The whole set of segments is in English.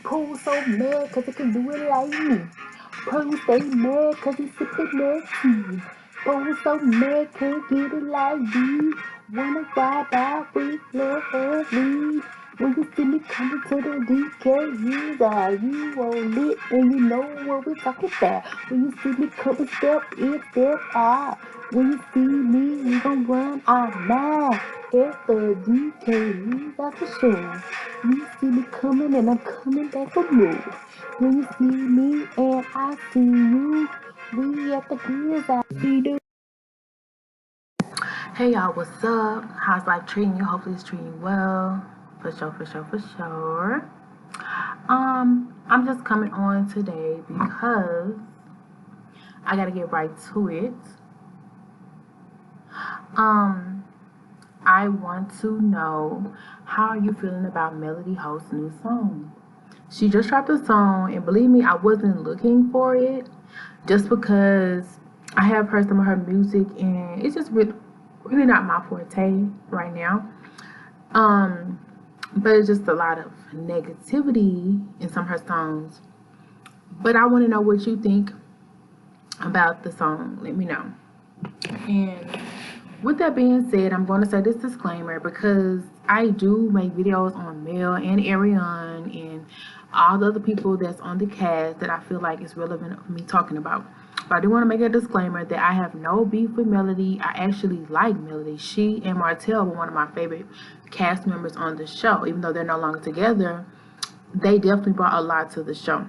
Pooh so mad cause he can do it like me. Pooh stay mad cause he sippin' that tea. Pooh so mad can't get it like me. Wanna ride out with lovely. When you see me coming to the DKUs, you won't lit and you know what we're talking about. When you see me coming, step in, step out. When you see me, we gon' run our mile. At the DKUs, that's for sure. You see me coming and I'm coming back for more. When you see me and I see you, we at the gears I see do. Hey y'all, what's up? How's life treating you? Hopefully it's treating you well. For sure, for sure, for sure. I'm just coming on today because I gotta get right to it. I want to know, how are you feeling about Melody Host's new song? She just dropped a song, and believe me, I wasn't looking for it just because I have heard some of her music, and it's just really not my forte right now. But it's just a lot of negativity in some of her songs. But I want to know what you think about the song. Let me know. And with that being said, I'm going to say this disclaimer because I do make videos on Mel and Ariane and all the other people that's on the cast that I feel like is relevant for me talking about. But I do want to make a disclaimer that I have no beef with Melody. I actually like Melody. She and Martell were one of my favorite cast members on the show. Even though they're no longer together, they definitely brought a lot to the show.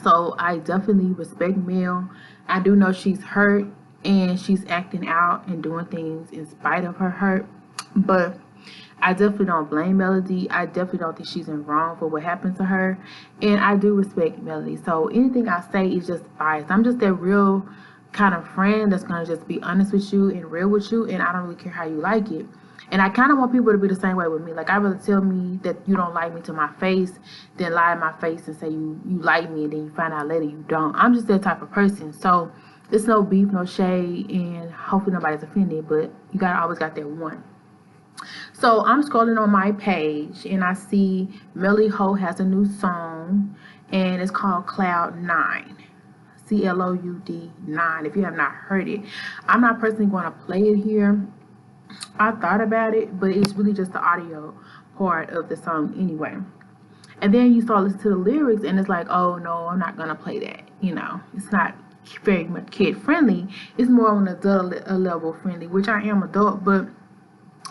So I definitely respect Mel. I do know she's hurt and she's acting out and doing things in spite of her hurt. But I definitely don't blame Melody. I definitely don't think she's in wrong for what happened to her. And I do respect Melody. So anything I say is just biased. I'm just that real kind of friend that's going to just be honest with you and real with you. And I don't really care how you like it. And I kind of want people to be the same way with me. Like, I'd rather tell me that you don't like me to my face than lie in my face and say you like me and then you find out later you don't. I'm just that type of person. So it's no beef, no shade, and hopefully nobody's offended. But you always got that one. So I'm scrolling on my page and I see Melly Ho has a new song and it's called Cloud 9. CLOUD 9. If you have not heard it, I'm not personally going to play it here. I thought about it, but it's really just the audio part of the song anyway. And then you start listening to the lyrics and it's like, oh no, I'm not going to play that. You know, it's not very much kid friendly. It's more on the adult level friendly, which I am adult, but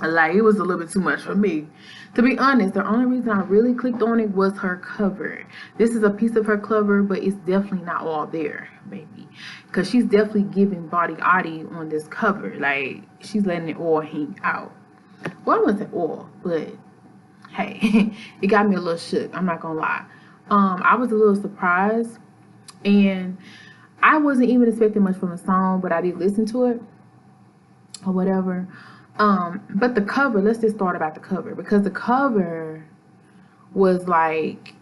like, it was a little bit too much for me. To be honest, the only reason I really clicked on it was her cover. This is a piece of her cover, but it's definitely not all there, baby. Because she's definitely giving body Audie on this cover. Like, she's letting it all hang out. Well, I wasn't all, but hey, it got me a little shook. I'm not going to lie. I was a little surprised. And I wasn't even expecting much from the song, but I did listen to it or whatever. But the cover, let's just start about the cover, because the cover was like,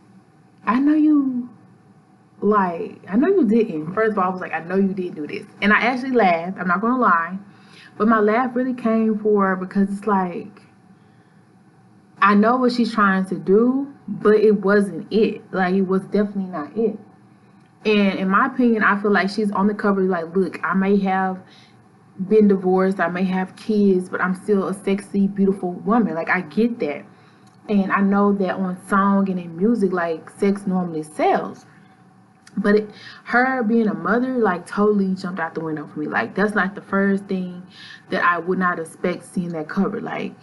I know you didn't. First of all, I was like, I know you didn't do this. And I actually laughed, I'm not gonna lie. But my laugh really came for because it's like, I know what she's trying to do, but it wasn't it. Like, it was definitely not it. And in my opinion, I feel like she's on the cover like, look, I may have been divorced, I may have kids, but I'm still a sexy, beautiful woman. Like, I get that. And I know that on song and in music, like, sex normally sells. But her being a mother, like, totally jumped out the window for me. Like, that's like the first thing that I would not expect seeing that cover. Like,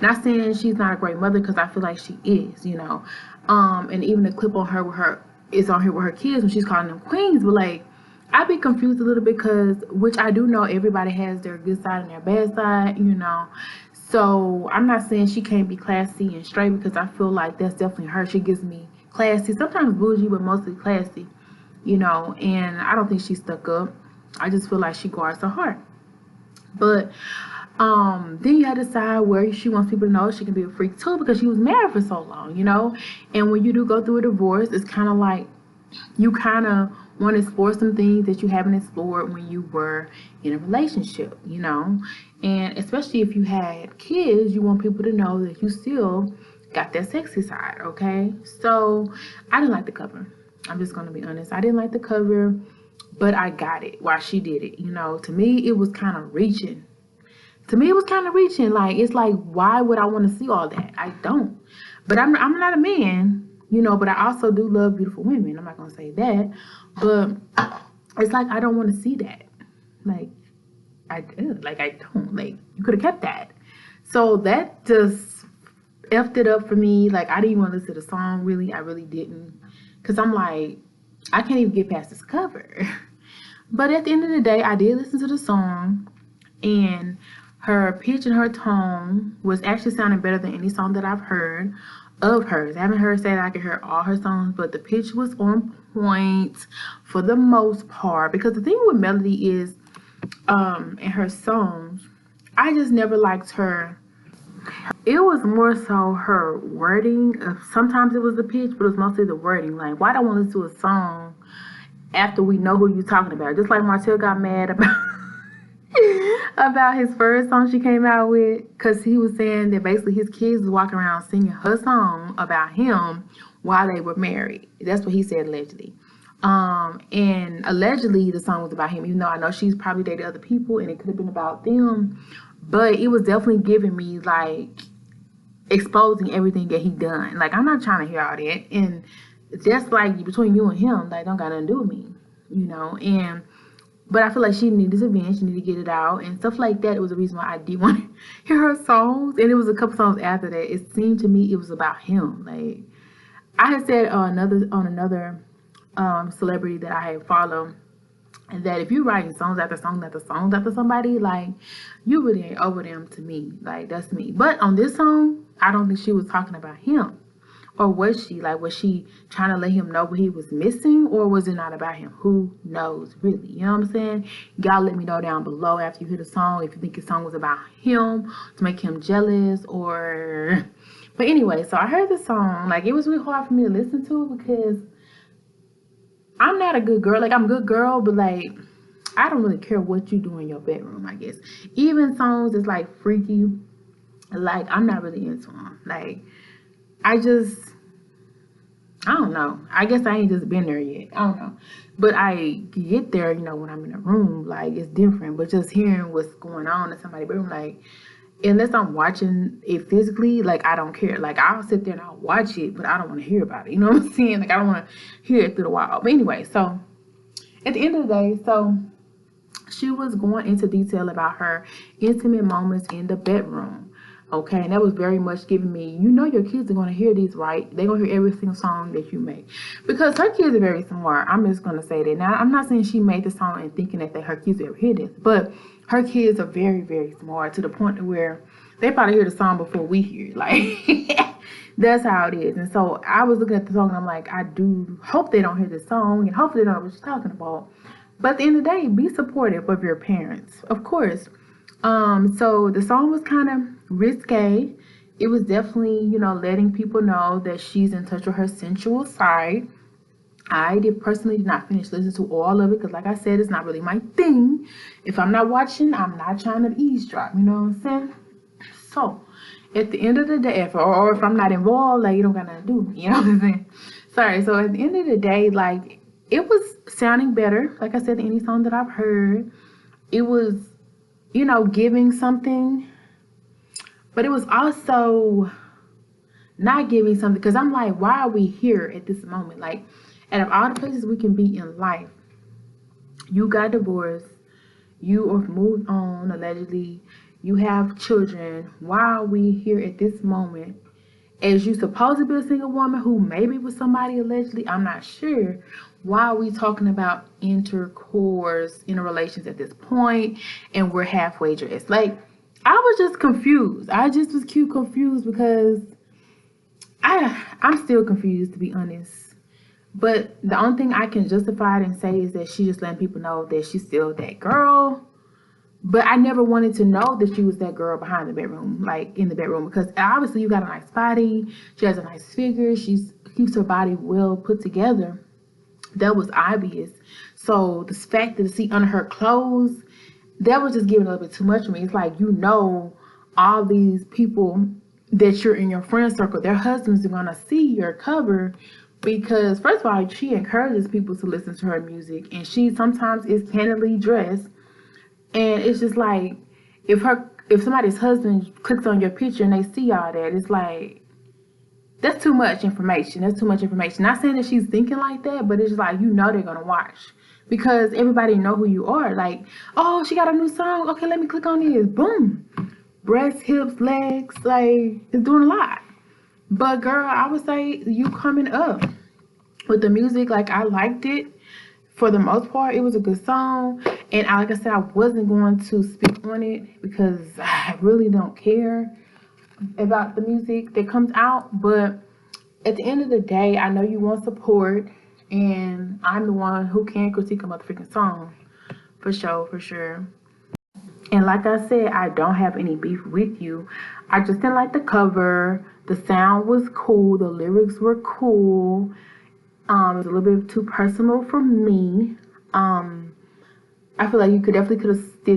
not saying she's not a great mother, because I feel like she is, you know. And even the clip on her with her is on here with her kids when she's calling them queens, but like, I'd be confused a little bit because, which I do know everybody has their good side and their bad side, you know. So I'm not saying she can't be classy and straight, because I feel like that's definitely her. She gives me classy, sometimes bougie, but mostly classy, you know. And I don't think she's stuck up. I just feel like she guards her heart. But then you had to decide where she wants people to know she can be a freak too, because she was married for so long, you know. And when you do go through a divorce, it's kind of like you kind of want to explore some things that you haven't explored when you were in a relationship, you know. And especially if you had kids, you want people to know that you still got that sexy side, okay? So I didn't like the cover. I'm just gonna be honest. I didn't like the cover, but I got it while she did it. You know, to me, it was kind of reaching. Like, it's like, why would I want to see all that? I don't. But I'm not a man, you know, but I also do love beautiful women. I'm not gonna say that. But it's like, I don't want to see that. Like, I don't. Like, you could have kept that. So that just effed it up for me. Like, I didn't even want to listen to the song, really. I really didn't. Because I'm like, I can't even get past this cover. But at the end of the day, I did listen to the song. And her pitch and her tone was actually sounding better than any song that I've heard of hers. I haven't heard say that I could hear all her songs, but the pitch was on point for the most part. Because the thing with Melody is, in her songs, I just never liked her. It was more so her wording. Sometimes it was the pitch, but it was mostly the wording. Like, why do I want to listen to a song after we know who you're talking about? Just like Martell got mad about about his first song she came out with, because he was saying that basically his kids was walking around singing her song about him while they were married. That's what he said, allegedly. And allegedly the song was about him, even though I know she's probably dated other people and it could have been about them. But it was definitely giving me, like, exposing everything that he done. Like, I'm not trying to hear all that. And that's like between you and him, like, don't got nothing to do with me, you know. But I feel like she needed this event, she needed to get it out and stuff like that. It was the reason why I did want to hear her songs. And it was a couple songs after that. It seemed to me it was about him. Like, I had said another celebrity that I had followed, and that if you're writing songs after songs after songs after somebody, like, you really ain't over them to me. Like, that's me. But on this song, I don't think she was talking about him. Or was she? Like, was she trying to let him know what he was missing? Or was it not about him? Who knows, really? You know what I'm saying? Y'all let me know down below after you hear the song if you think the song was about him to make him jealous or... But anyway, so I heard the song. Like, it was really hard for me to listen to because I'm not a good girl. Like, I'm a good girl, but, like, I don't really care what you do in your bedroom, I guess. Even songs that's, like, freaky, like, I'm not really into them. Like, I don't know. I guess I ain't just been there yet. I don't know. But I get there, you know, when I'm in a room, like, it's different. But just hearing what's going on in somebody's bedroom, like, unless I'm watching it physically, like, I don't care. Like, I'll sit there and I'll watch it, but I don't want to hear about it. You know what I'm saying? Like, I don't want to hear it through the wall. But anyway, so at the end of the day, so she was going into detail about her intimate moments in the bedroom. Okay, and that was very much giving me, you know, your kids are going to hear these, right? They're going to hear every single song that you make. Because her kids are very smart. I'm just going to say that. Now, I'm not saying she made the song and thinking that her kids ever hear this. But her kids are very, very smart to the point where they probably hear the song before we hear it. Like, that's how it is. And so I was looking at the song and I'm like, I do hope they don't hear this song. And hopefully they don't know what she's talking about. But at the end of the day, be supportive of your parents. Of course. So the song was kind of risque. It was definitely, you know, letting people know that she's in touch with her sensual side. I personally did not finish listening to all of it because, like I said, it's not really my thing. If I'm not watching, I'm not trying to eavesdrop. You know what I'm saying? So at the end of the day, or if I'm not involved, like, you don't got nothing to do. You know what I'm saying? Sorry. So at the end of the day, like, it was sounding better, like I said, than any song that I've heard. It was, you know, giving something, but it was also not giving something, because I'm like, why are we here at this moment? Like, out of all the places we can be in life, you got divorced, you are moved on, allegedly, you have children. Why are we here at this moment? As you supposed to be a single woman who maybe was somebody allegedly, I'm not sure. Why are we talking about intercourse, interrelations at this point, and we're halfway dressed? Like, I was just confused. I just was confused because I'm still confused, to be honest. But the only thing I can justify it and say is that she just letting people know that she's still that girl. But I never wanted to know that she was that girl behind the bedroom, like in the bedroom, because obviously you got a nice body. She has a nice figure. She keeps her body well put together. That was obvious. So the fact that to see under her clothes, that was just giving a little bit too much for me. It's like, you know, all these people that you're in your friend circle, their husbands are gonna see your cover because first of all, she encourages people to listen to her music, and she sometimes is candidly dressed, and it's just like if somebody's husband clicks on your picture and they see all that, it's like that's too much information. That's too much information. Not saying that she's thinking like that, but it's like they're gonna watch because everybody know who you are. Like, oh, she got a new song. Okay, let me click on this. Boom, breasts, hips, legs. Like it's doing a lot. But girl, I would say you coming up with the music. Like I liked it for the most part. It was a good song, and like I said, I wasn't going to speak on it because I really don't care about the music that comes out. But at the end of the day, I know you want support, and I'm the one who can critique a motherfucking song for sure, for sure. And like I said, I don't have any beef with you. I just didn't like the cover. The sound was cool. The lyrics were cool. It was a little bit too personal for me. I feel like you could have did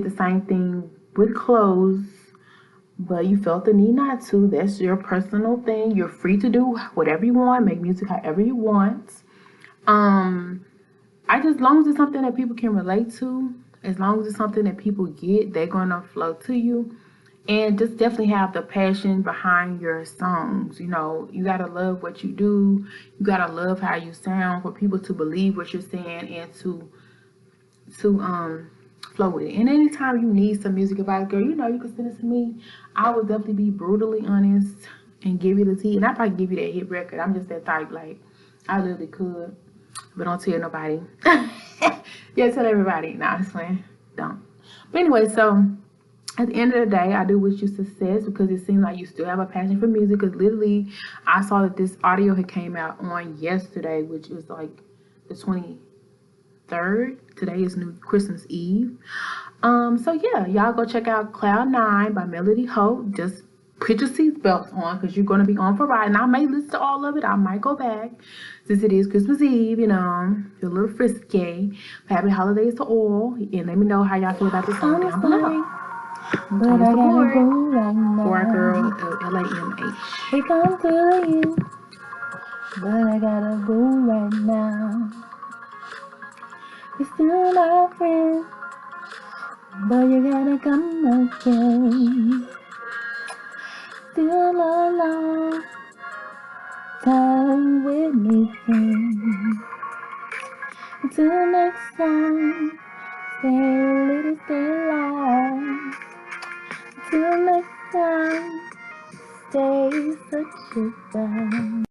the same thing with clothes, but you felt the need not to. That's your personal thing. You're free to do whatever you want, make music however you want. As long as it's something that people can relate to, as long as it's something that people get, they're gonna flow to you. And just definitely have the passion behind your songs. You know, you gotta love what you do. You gotta love how you sound for people to believe what you're saying and to flow with it. And anytime you need some music advice, girl, you can send it to me. I will definitely be brutally honest and give you the tea. And I probably give you that hit record. I'm just that type. Like I literally could, but don't tell nobody. Yeah, tell everybody. Nah, I'm just playing. Don't. But anyway, so at the end of the day, I do wish you success because it seems like you still have a passion for music. Because literally, I saw that this audio had came out on yesterday, which was like the 23rd. Today is New Christmas Eve. So yeah, y'all go check out Cloud 9 by Melody Hope. Just put your seatbelts on because you're gonna be on for a ride. And I may listen to all of it. I might go back since it is Christmas Eve. Feel a little frisky. Happy holidays to all, and let me know how y'all feel about this song down below. But I gotta go right now. For our girl, LAMH. We come to you, but I gotta go right now. You're still my friend, but you gotta come again. Still a long time with me, friend. Until next time, stay a little, stay alive. Till next time, stay such a guy.